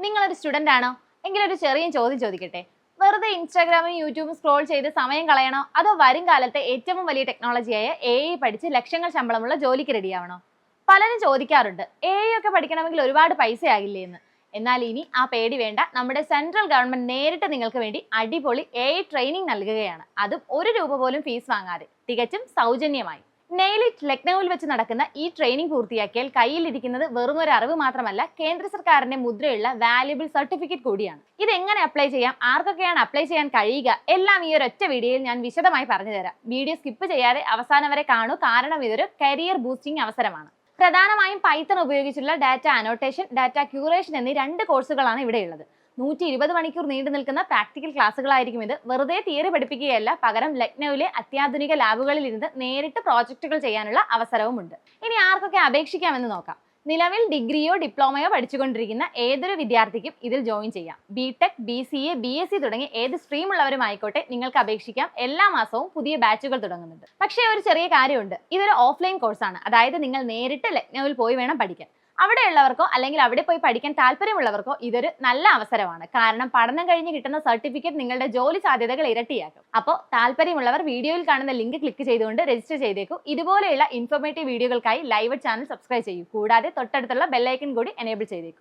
നിങ്ങളൊരു സ്റ്റുഡന്റ് ആണോ? എങ്കിൽ ഒരു ചെറിയ ചോദ്യം ചോദിക്കട്ടെ. വെറുതെ ഇൻസ്റ്റാഗ്രാമും യൂട്യൂബും സ്ക്രോൾ ചെയ്ത് സമയം കളയണോ, അതോ വരും കാലത്തെ ഏറ്റവും വലിയ ടെക്നോളജിയായ AI പഠിച്ച് ലക്ഷങ്ങൾ ശമ്പളമുള്ള ജോലിക്ക് റെഡിയാവണോ? പലരും ചോദിക്കാറുണ്ട്, AI ഒക്കെ പഠിക്കണമെങ്കിൽ ഒരുപാട് പൈസ ആകില്ലേ എന്ന്. എന്നാൽ ഇനി ആ പേടി വേണ്ട. നമ്മുടെ സെൻട്രൽ ഗവൺമെന്റ് നേരിട്ട് നിങ്ങൾക്ക് വേണ്ടി അടിപൊളി AI ട്രെയിനിങ് നൽകുകയാണ്. അതും 1 രൂപ പോലും ഫീസ് വാങ്ങാതെ, തികച്ചും സൗജന്യമായി. നെയിലിറ്റ് ലക്നൌവിൽ വെച്ച് നടക്കുന്ന ഈ ട്രെയിനിങ് പൂർത്തിയാക്കിയാൽ കയ്യിലിരിക്കുന്നത് വെറും ഒരു അറിവ് മാത്രമല്ല, കേന്ദ്ര സർക്കാരിന്റെ മുദ്രയുള്ള വാല്യുബിൾ സർട്ടിഫിക്കറ്റ് കൂടിയാണ്. ഇത് എങ്ങനെ അപ്ലൈ ചെയ്യാം, ആർക്കൊക്കെയാണ് അപ്ലൈ ചെയ്യാൻ കഴിയുക, എല്ലാം ഈ ഒരൊറ്റ വീഡിയോയിൽ ഞാൻ വിശദമായി പറഞ്ഞു തരാം. വീഡിയോ സ്കിപ്പ് ചെയ്യാതെ അവസാനം വരെ കാണൂ, കാരണം ഇതൊരു കരിയർ ബൂസ്റ്റിംഗ് അവസരമാണ്. പ്രധാനമായും പൈത്തൺ ഉപയോഗിച്ചുള്ള ഡാറ്റ അനോട്ടേഷൻ, ഡാറ്റ ക്യൂറേഷൻ എന്നീ 2 കോഴ്സുകളാണ് ഇവിടെയുള്ളത്. 120 മണിക്കൂർ നീണ്ടു നിൽക്കുന്ന പ്രാക്ടിക്കൽ ക്ലാസ്സുകളായിരിക്കും ഇത്. വെറുതെ തിയറി പഠിപ്പിക്കുകയല്ല, പകരം ലക്നൌവിലെ അത്യാധുനിക ലാബുകളിൽ ഇരുന്ന് നേരിട്ട് പ്രോജക്റ്റുകൾ ചെയ്യാനുള്ള അവസരവുമുണ്ട്. ഇനി ആർക്കൊക്കെ അപേക്ഷിക്കാമെന്ന് നോക്കാം. നിലവിൽ ഡിഗ്രിയോ ഡിപ്ലോമയോ പഠിച്ചുകൊണ്ടിരിക്കുന്ന ഏതൊരു വിദ്യാർത്ഥിക്കും ഇതിൽ ജോയിൻ ചെയ്യാം. BTech, BCA, BSc തുടങ്ങി ഏത് സ്ട്രീം ഉള്ളവരുമായിക്കോട്ടെ നിങ്ങൾക്ക് അപേക്ഷിക്കാം. എല്ലാ മാസവും പുതിയ ബാച്ചുകൾ തുടങ്ങുന്നുണ്ട്. പക്ഷേ ഒരു ചെറിയ കാര്യമുണ്ട്, ഇതൊരു ഓഫ്ലൈൻ കോഴ്സാണ്. അതായത് നിങ്ങൾ നേരിട്ട് ലക്നൌവിൽ പോയി വേണം പഠിക്കാൻ. അവിടെയുള്ളവർക്കോ അല്ലെങ്കിൽ അവിടെ പോയി പഠിക്കാൻ താല്പര്യമുള്ളവർക്കോ ഇതൊരു നല്ല അവസരമാണ്. കാരണം പഠനം കഴിഞ്ഞ് കിട്ടുന്ന സർട്ടിഫിക്കറ്റ് നിങ്ങളുടെ ജോലി സാധ്യതകൾ ഇരട്ടിയാക്കും. അപ്പോൾ താല്പര്യമുള്ളവർ വീഡിയോയിൽ കാണുന്ന ലിങ്ക് ക്ലിക്ക് ചെയ്തുകൊണ്ട് രജിസ്റ്റർ ചെയ്തേക്കൂ. ഇതുപോലെയുള്ള ഇൻഫോർമേറ്റീവ് വീഡിയോകൾക്കായി ലൈവ് ചാനൽ സബ്സ്ക്രൈബ് ചെയ്യൂ. കൂടാതെ തൊട്ടടുത്തുള്ള ബെല്ലൈക്കൺ കൂടി എനേബിൾ ചെയ്തേക്കൂ.